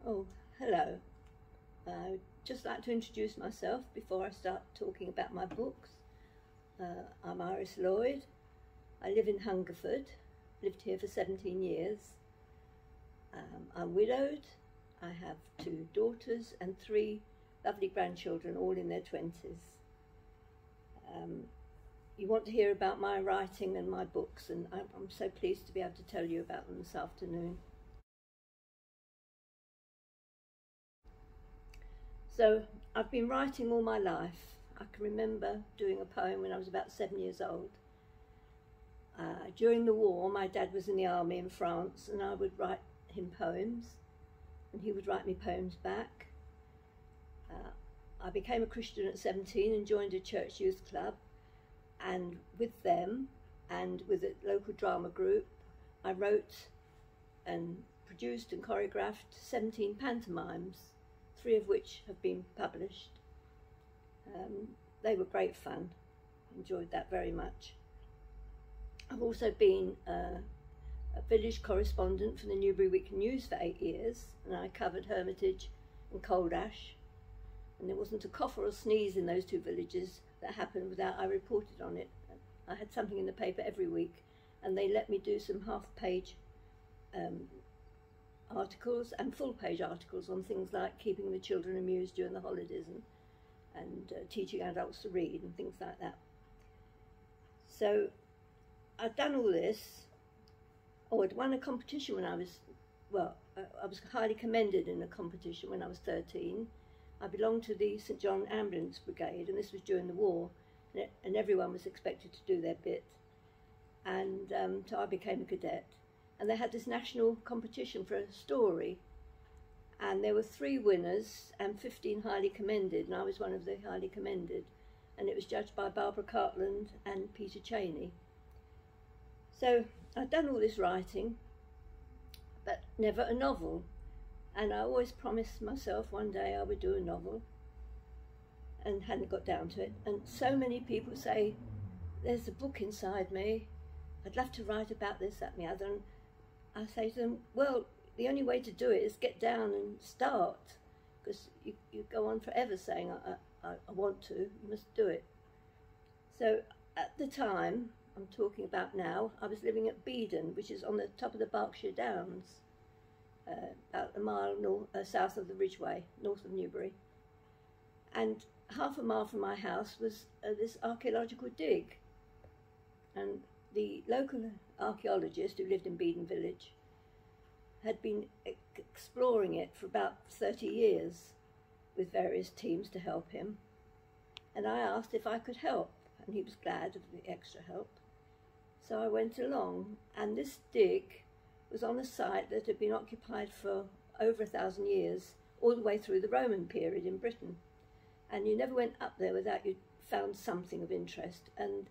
Oh, hello. I'd just like to introduce myself before I start talking about my books. I'm Iris Lloyd. I live in Hungerford, lived here for 17 years. I'm widowed. I have 2 daughters and 3 lovely grandchildren, all in their 20s. You want to hear about my writing and my books, and I'm so pleased to be able to tell you about them this afternoon. So I've been writing all my life. I can remember doing a poem when I was about 7 years old. During the war, my dad was in the army in France, and I would write him poems, and he would write me poems back. I became a Christian at 17 and joined a church youth club, and with them and with a local drama group, I wrote and produced and choreographed 17 pantomimes, 3 of which have been published. They were great fun. Enjoyed that very much. I've also been a village correspondent for the Newbury Weekly News for 8 years, and I covered Hermitage and Cold Ash, and there wasn't a cough or a sneeze in those 2 villages that happened without I reported on it. I had something in the paper every week, and they let me do some half-page articles and full-page articles on things like keeping the children amused during the holidays and teaching adults to read and things like that. So I'd done all this. Oh, I'd won a competition when I was highly commended in a competition when I was 13. I belonged to the St John Ambulance Brigade, and this was during the war, and everyone was expected to do their bit. And so I became a cadet. And they had this national competition for a story, and there were 3 winners and 15 highly commended, and I was one of the highly commended, and it was judged by Barbara Cartland and Peter Cheney. So I'd done all this writing, but never a novel, and I always promised myself one day I would do a novel, and hadn't got down to it. And so many people say, there's a book inside me, I'd love to write about this, that and the other. And I say to them, well, the only way to do it is get down and start, because you go on forever saying, I want to, you must do it. So at the time I'm talking about now, I was living at Beedon, which is on the top of the Berkshire Downs, about a mile south of the Ridgeway, north of Newbury. And half a mile from my house was this archaeological dig. And the local archaeologist who lived in Beedon Village had been exploring it for about 30 years with various teams to help him. And I asked if I could help, and he was glad of the extra help. So I went along, and this dig was on a site that had been occupied for over 1,000 years, all the way through the Roman period in Britain. And you never went up there without you found something of interest. And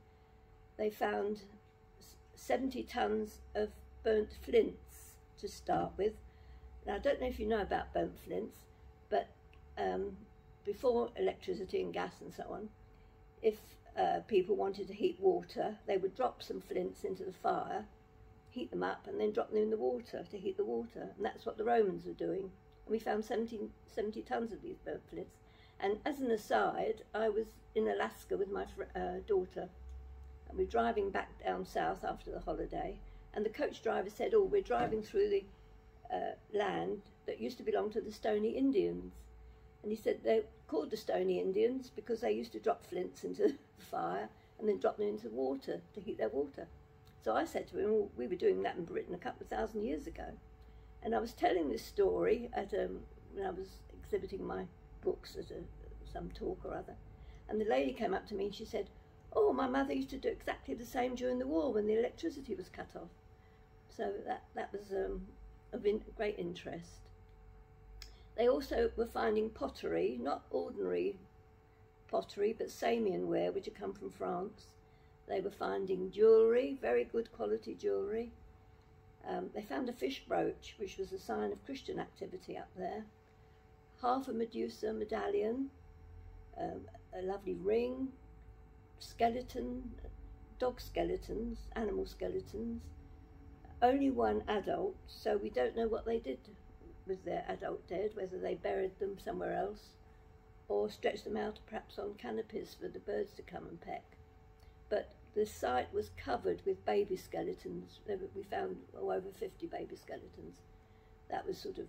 they found 70 tons of burnt flints to start with. Now, I don't know if you know about burnt flints, but before electricity and gas and so on, if people wanted to heat water, they would drop some flints into the fire, heat them up, and then drop them in the water to heat the water. And that's what the Romans were doing. And we found 70 tons of these burnt flints. And as an aside, I was in Alaska with my daughter, and we were driving back down south after the holiday, and the coach driver said, oh, we're driving through the land that used to belong to the Stony Indians. And he said they're called the Stony Indians because they used to drop flints into the fire and then drop them into water to heat their water. So I said to him, well, we were doing that in Britain a couple of 1,000 years ago. And I was telling this story at when I was exhibiting my books at some talk or other. And the lady came up to me and she said, oh, my mother used to do exactly the same during the war when the electricity was cut off. So that was of great interest. They also were finding pottery, not ordinary pottery, but Samian ware, which had come from France. They were finding jewellery, very good quality jewellery. They found a fish brooch, which was a sign of Christian activity up there. Half a Medusa medallion, a lovely ring, skeleton, dog skeletons, animal skeletons, only one adult, so we don't know what they did with their adult dead, whether they buried them somewhere else or stretched them out perhaps on canopies for the birds to come and peck. But the site was covered with baby skeletons. We found over 50 baby skeletons. That was sort of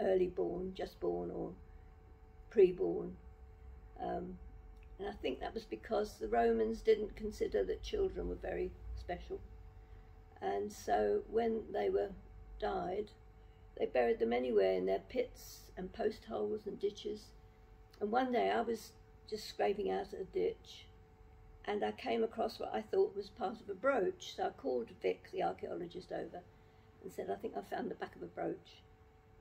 early born, just born, or pre-born. And I think that was because the Romans didn't consider that children were very special. And so when they were died, they buried them anywhere in their pits and post holes and ditches. And one day I was just scraping out a ditch and I came across what I thought was part of a brooch. So I called Vic, the archaeologist, over and said, I think I found the back of a brooch.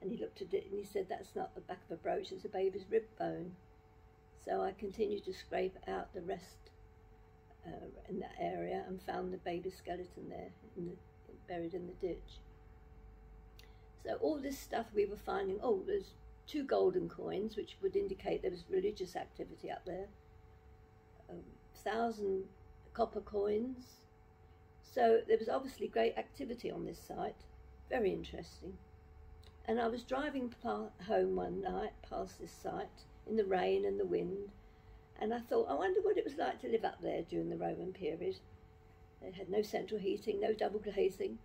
And he looked at it and he said, that's not the back of a brooch, it's a baby's rib bone. So I continued to scrape out the rest in that area and found the baby skeleton there, buried in the ditch. So all this stuff we were finding, oh, there's 2 golden coins, which would indicate there was religious activity up there, 1,000 copper coins. So there was obviously great activity on this site, very interesting. And I was driving home one night past this site in the rain and the wind, and I thought, I wonder what it was like to live up there during the Roman period. They had no central heating, no double glazing.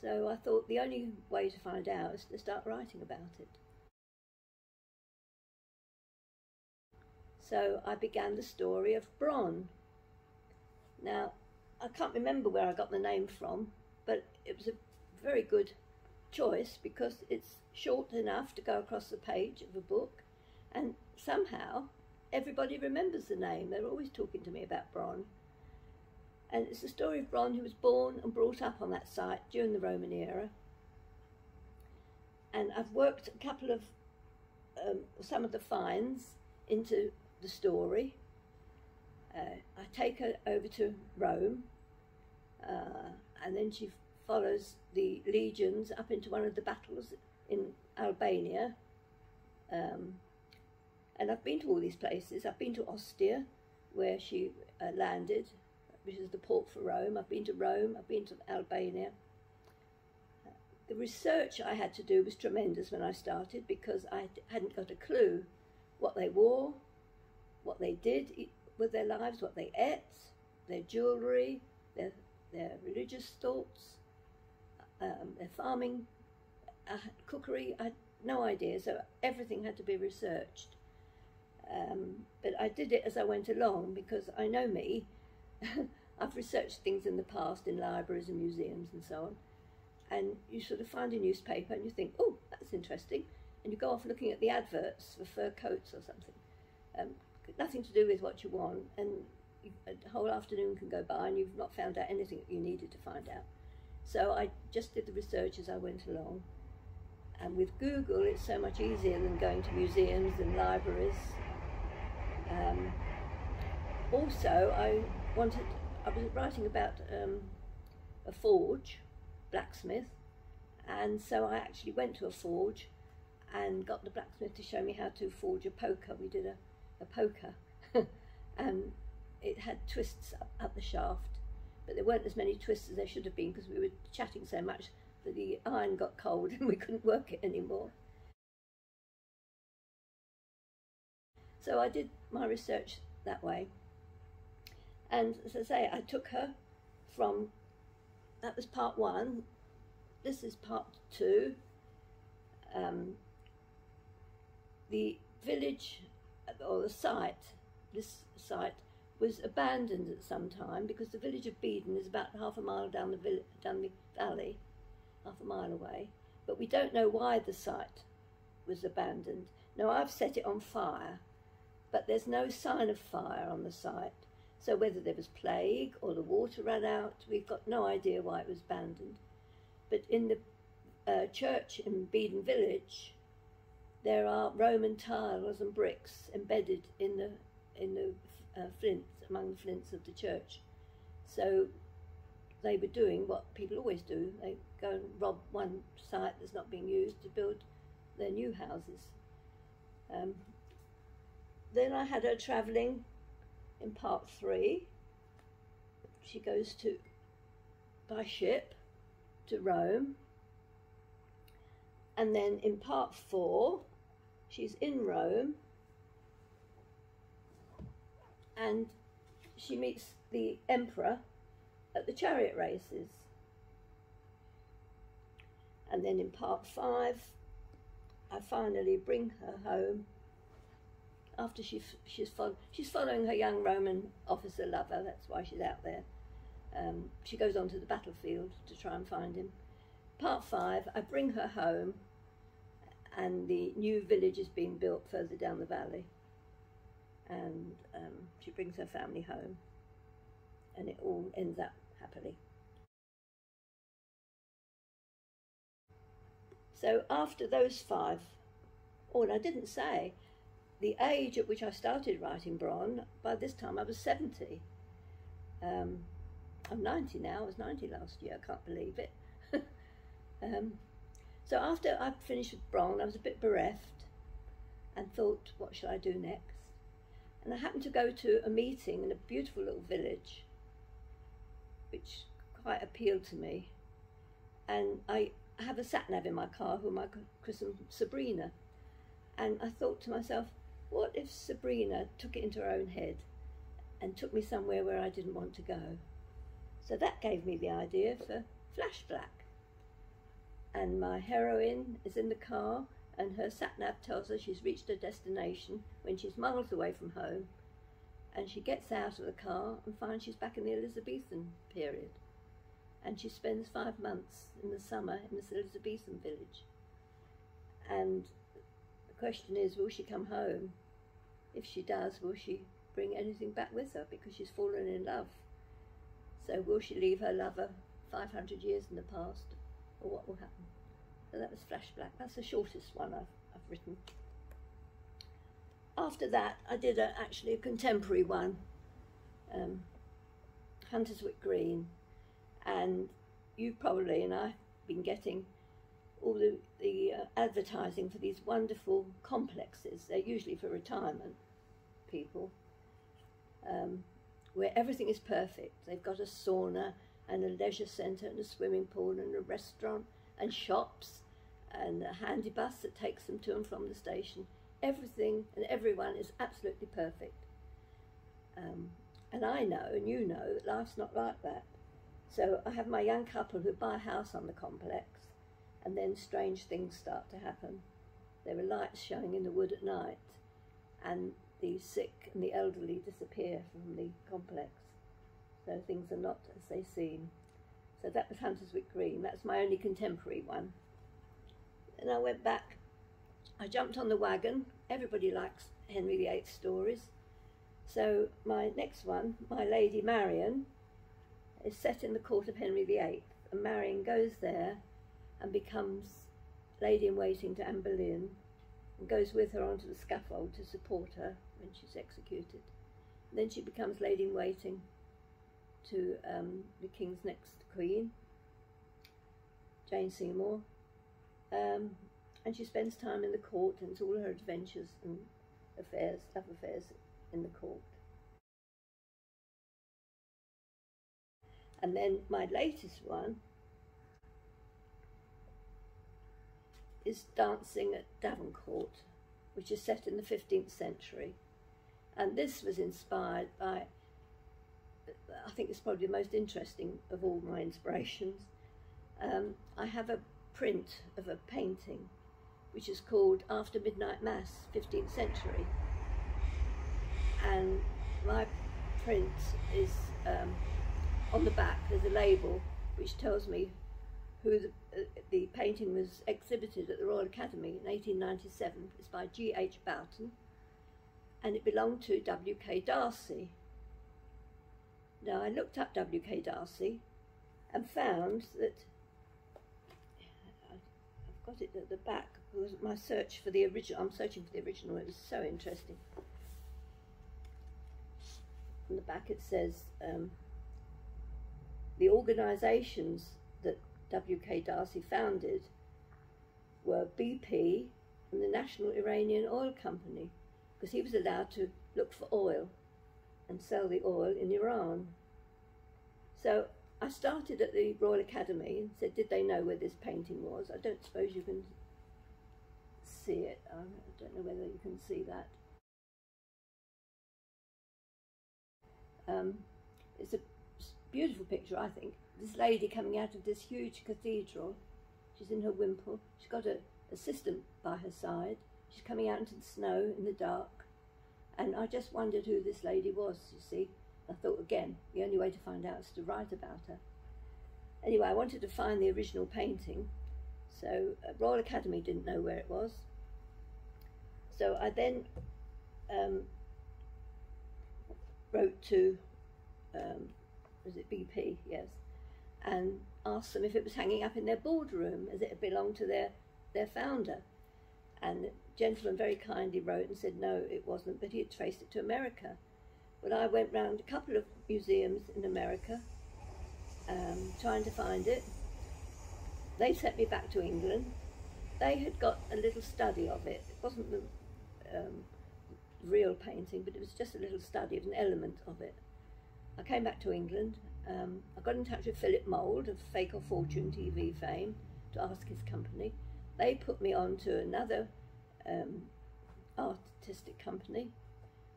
So I thought the only way to find out is to start writing about it. So I began the story of Bron. Now, I can't remember where I got the name from, but it was a very good choice because it's short enough to go across the page of a book, and somehow everybody remembers the name. They're always talking to me about Bron. And it's the story of Bron, who was born and brought up on that site during the Roman era. And I've worked a couple of, some of the finds into the story. I take her over to Rome, and then she follows the legions up into one of the battles in Albania. And I've been to all these places. I've been to Ostia, where she landed, which is the port for Rome. I've been to Rome, I've been to Albania. The research I had to do was tremendous when I started because I hadn't got a clue what they wore, what they did with their lives, what they ate, their jewellery, their religious thoughts, their farming, cookery. I had no idea, so everything had to be researched. But I did it as I went along because I know me. I've researched things in the past in libraries and museums and so on. And you sort of find a newspaper and you think, oh, that's interesting. And you go off looking at the adverts for fur coats or something. Nothing to do with what you want. And a whole afternoon can go by and you've not found out anything that you needed to find out. So I just did the research as I went along. And with Google, it's so much easier than going to museums and libraries. Also, I was writing about a forge, blacksmith, and so I actually went to a forge and got the blacksmith to show me how to forge a poker. We did a poker, and it had twists up the shaft, but there weren't as many twists as there should have been because we were chatting so much that the iron got cold and we couldn't work it anymore. So I did my research that way. And as I say, I took her from, that was part 1, this is part 2. The village, or the site, this site, was abandoned at some time because the village of Beedon is about half a mile down the valley, half a mile away. But we don't know why the site was abandoned. Now, I've set it on fire, but there's no sign of fire on the site. So whether there was plague or the water ran out, we've got no idea why it was abandoned. But in the church in Beedon village, there are Roman tiles and bricks embedded in the flints, among the flints of the church. So they were doing what people always do. They go and rob one site that's not being used to build their new houses. Then I had her travelling in part 3. She goes by ship to Rome, And then in part 4, she's in Rome, and she meets the emperor at the chariot races. And then in part 5, I finally bring her home after she's following her young Roman officer lover. That's why she's out there. She goes on to the battlefield to try and find him. Part 5, I bring her home, and the new village is being built further down the valley, and she brings her family home, and it all ends up happily. So after those 5, oh, and I didn't say, the age at which I started writing Bron, by this time I was 70. I'm 90 now. I was 90 last year. I can't believe it. So after I finished with Bron, I was a bit bereft and thought, what shall I do next? And I happened to go to a meeting in a beautiful little village, which quite appealed to me. And I have a sat-nav in my car whom I christened Sabrina. And I thought to myself, what if Sabrina took it into her own head and took me somewhere where I didn't want to go? So that gave me the idea for Flash Black. And my heroine is in the car, and her sat-nav tells her she's reached her destination when she's miles away from home, and she gets out of the car and finds she's back in the Elizabethan period, and she spends 5 months in the summer in this Elizabethan village. And the question is, will she come home? If she does, will she bring anything back with her, because she's fallen in love? So will she leave her lover 500 years in the past, or what will happen? So that was Flash Black. That's the shortest one I've written. After that, I did actually a contemporary one, Hunterswick Green, and you probably, and I've been getting all the advertising for these wonderful complexes. They're usually for retirement people, where everything is perfect. They've got a sauna and a leisure centre and a swimming pool and a restaurant and shops and a handy bus that takes them to and from the station. Everything and everyone is absolutely perfect. And I know, and you know, that life's not like that. So I have my young couple who buy a house on the complex, and then strange things start to happen. There are lights showing in the wood at night, and the sick and the elderly disappear from the complex. So things are not as they seem. So that was Hunterswick Green. That's my only contemporary one. And I went back. I jumped on the wagon. Everybody likes Henry VIII stories. So my next one, My Lady Marian, is set in the court of Henry VIII. And Marian goes there and becomes lady-in-waiting to Anne Boleyn, and goes with her onto the scaffold to support her when she's executed. And then she becomes lady-in-waiting to the King's next queen, Jane Seymour, and she spends time in the court, and it's all her adventures and affairs, love affairs in the court. And then my latest one is Dancing at Davenport, which is set in the 15th century. And this was inspired by, I think it's probably the most interesting of all my inspirations. I have a print of a painting which is called After Midnight Mass, 15th century. And my print is, on the back there's a label which tells me who the painting was exhibited at the Royal Academy in 1897. It's by G.H. Boughton, and it belonged to W.K. Darcy. Now, I looked up W.K. Darcy and found that, I've got it at the back, because my search for the original, I'm searching for the original, it was so interesting. On the back it says, the organisations that W.K. Darcy founded were BP and the National Iranian Oil Company, because he was allowed to look for oil and sell the oil in Iran. So I started at the Royal Academy and said, did they know where this painting was? I don't suppose you can see it. I don't know whether you can see that. It's a beautiful picture, I think. This lady coming out of this huge cathedral. She's in her wimple. She's got an assistant by her side. She's coming out into the snow in the dark. And I just wondered who this lady was, you see. I thought, again, the only way to find out is to write about her. Anyway, I wanted to find the original painting. So Royal Academy didn't know where it was. So I then wrote to, was it BP? Yes. And asked them if it was hanging up in their boardroom, as it had belonged to their founder. And the gentleman very kindly wrote and said no, it wasn't, but he had traced it to America. Well, I went round a couple of museums in America trying to find it. They sent me back to England. They had got a little study of it. It wasn't the real painting, but it was just a little study, it was an element of it. I came back to England. I got in touch with Philip Mould of Fake or Fortune TV fame to ask his company. They put me on to another artistic company,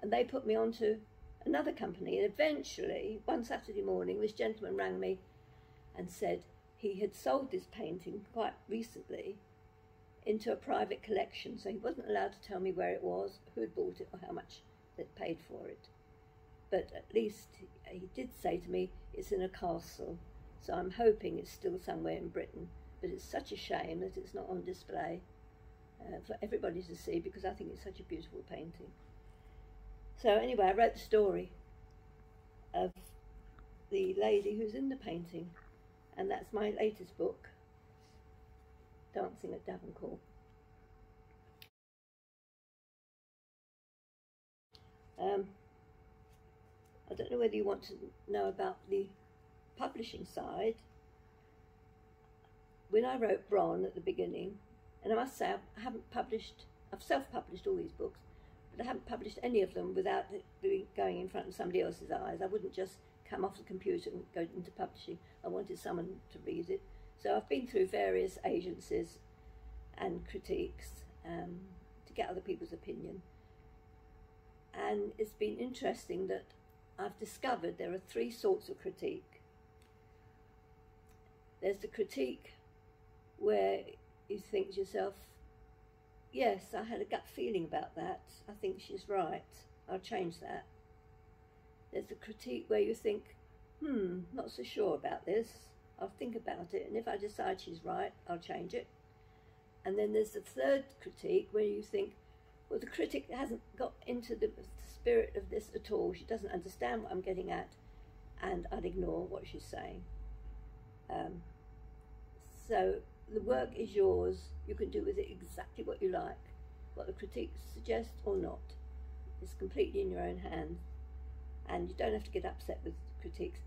and they put me on to another company. And eventually, one Saturday morning, this gentleman rang me and said he had sold this painting quite recently into a private collection, so he wasn't allowed to tell me where it was, who had bought it, or how much they'd paid for it. But at least he did say to me, it's in a castle, so I'm hoping it's still somewhere in Britain. But it's such a shame that it's not on display for everybody to see, because I think it's such a beautiful painting. So anyway, I wrote the story of the lady who's in the painting, and that's my latest book, Dancing at Davenport. I don't know whether you want to know about the publishing side. When I wrote Bron at the beginning, and I must say I haven't published, I've self-published all these books, but I haven't published any of them without it going in front of somebody else's eyes. I wouldn't just come off the computer and go into publishing. I wanted someone to read it. So I've been through various agencies and critiques to get other people's opinion. And it's been interesting that I've discovered there are three sorts of critique. There's the critique where you think to yourself, yes, I had a gut feeling about that. I think she's right. I'll change that. There's a critique where you think, not so sure about this. I'll think about it, and if I decide she's right, I'll change it. And then there's the third critique where you think, well, the critic hasn't got into the spirit of this at all. She doesn't understand what I'm getting at, and I'd ignore what she's saying. So the work is yours. You can do with it exactly what you like, what the critiques suggest or not. It's completely in your own hands, and you don't have to get upset with critiques.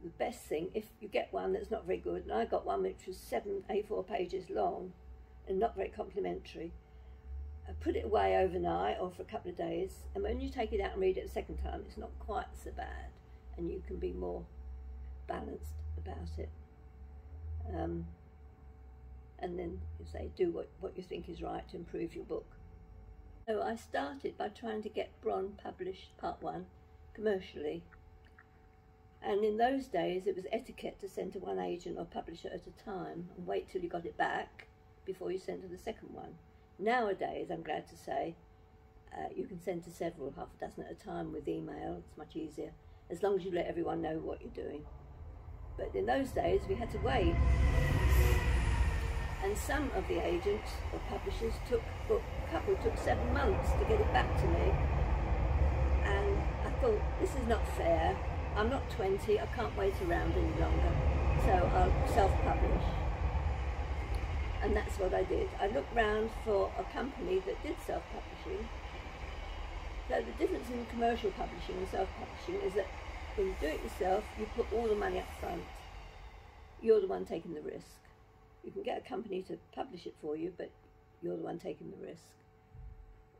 The best thing, if you get one that's not very good, and I got one which was 7 A4 pages long and not very complimentary, put it away overnight or for a couple of days, and when you take it out and read it a second time, it's not quite so bad, and you can be more balanced about it. And then you say, do what you think is right to improve your book. So I started by trying to get Bron published, part 1, commercially. And in those days, it was etiquette to send to one agent or publisher at a time and wait till you got it back before you sent to the second one. Nowadays, I'm glad to say, you can send to several, half a dozen at a time with email. It's much easier, as long as you let everyone know what you're doing. But in those days, we had to wait. And some of the agents or publishers a couple took 7 months to get it back to me. And I thought, this is not fair. I'm not 20, I can't wait around any longer. So I'll self-publish. And that's what I did. I looked round for a company that did self-publishing. So the difference in commercial publishing and self-publishing is that when you do it yourself, you put all the money up front. You're the one taking the risk. You can get a company to publish it for you, but you're the one taking the risk.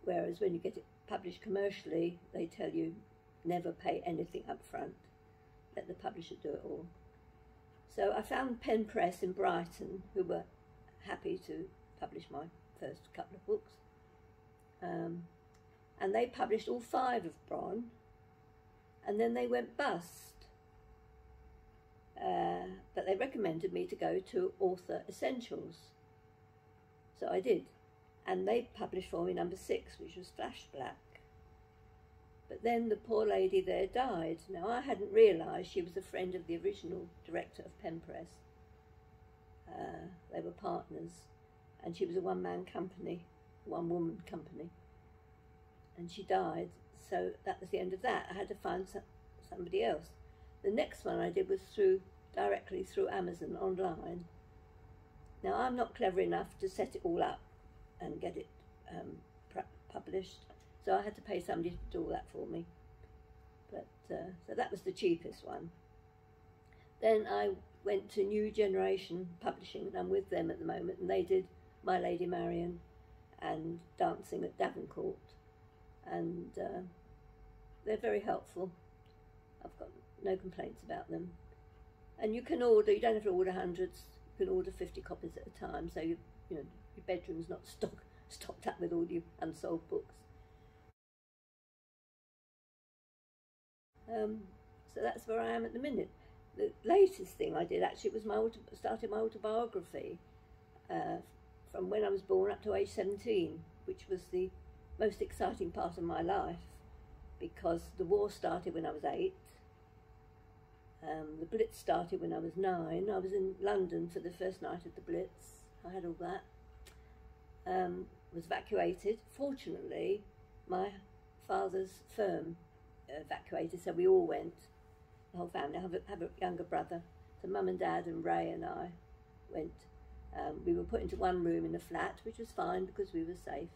Whereas when you get it published commercially, they tell you never pay anything up front. Let the publisher do it all. So I found Pen Press in Brighton, who were happy to publish my first couple of books. And they published all 5 of Bron, and then they went bust. But they recommended me to go to Author Essentials. So I did. And they published for me number 6, which was Flash Black. But then the poor lady there died. Now, I hadn't realised she was a friend of the original director of Pen Press. They were partners, and she was a one-man company, one-woman company. And she died, so that was the end of that. I had to find somebody else. The next one I did was directly through Amazon online. Now, I'm not clever enough to set it all up and get it published, so I had to pay somebody to do all that for me. But so that was the cheapest one. Then I went to New Generation Publishing, and I'm with them at the moment, and they did My Lady Marian and Dancing at Davenport, and they're very helpful. I've got no complaints about them. And you can order, you don't have to order hundreds, you can order 50 copies at a time, so you know, your bedroom's not stocked up with all your unsold books. So that's where I am at the minute. The latest thing I did actually was started my autobiography from when I was born up to age 17, which was the most exciting part of my life, because the war started when I was 8. The Blitz started when I was 9. I was in London for the first night of the Blitz. I had all that. Was evacuated. Fortunately, my father's firm evacuated, so we all went, the whole family. I have a younger brother, so Mum and Dad and Ray and I went. We were put into one room in a flat, which was fine because we were safe.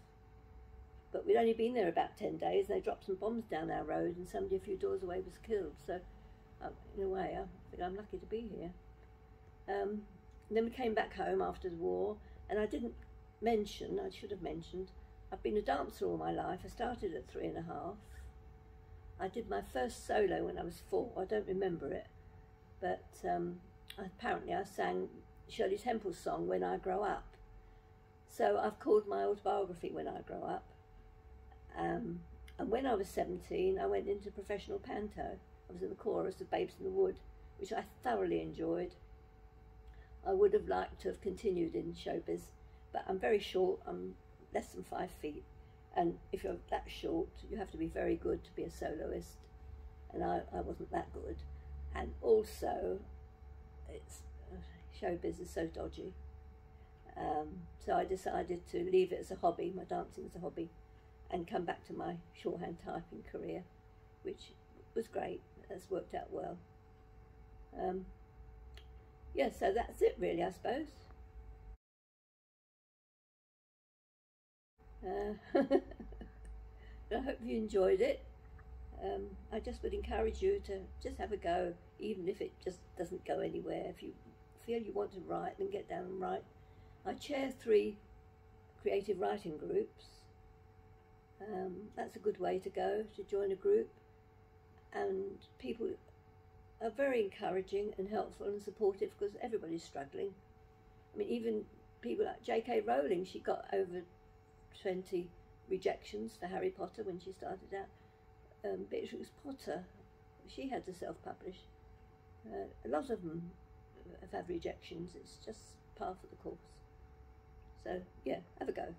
But we'd only been there about 10 days, and they dropped some bombs down our road, and somebody a few doors away was killed. So, in a way, I think I'm lucky to be here. Then we came back home after the war, and I didn't mention, I should have mentioned, I've been a dancer all my life. I started at 3½. I did my first solo when I was 4. I don't remember it, but apparently I sang Shirley Temple's song, When I Grow Up. So I've called my autobiography When I Grow Up. And when I was 17, I went into professional panto. I was in the chorus of Babes in the Wood, which I thoroughly enjoyed. I would have liked to have continued in showbiz, but I'm very short. I'm less than 5 feet, and if you're that short, you have to be very good to be a soloist, and I wasn't that good. And also, showbiz is so dodgy. So I decided to leave it as a hobby, my dancing as a hobby, and come back to my shorthand typing career, which was great. That's worked out well. Yeah, so that's it really, I suppose. I hope you enjoyed it. I just would encourage you to just have a go, even if it just doesn't go anywhere. If you feel you want to write, then get down and write. I chair 3 creative writing groups. That's a good way to go, to join a group. And people are very encouraging and helpful and supportive, because everybody's struggling. I mean, even people like J.K. Rowling, she got over 20 rejections for Harry Potter when she started out. Beatrix Potter, she had to self-publish. A lot of them have had rejections. It's just part of the course. So, yeah, have a go.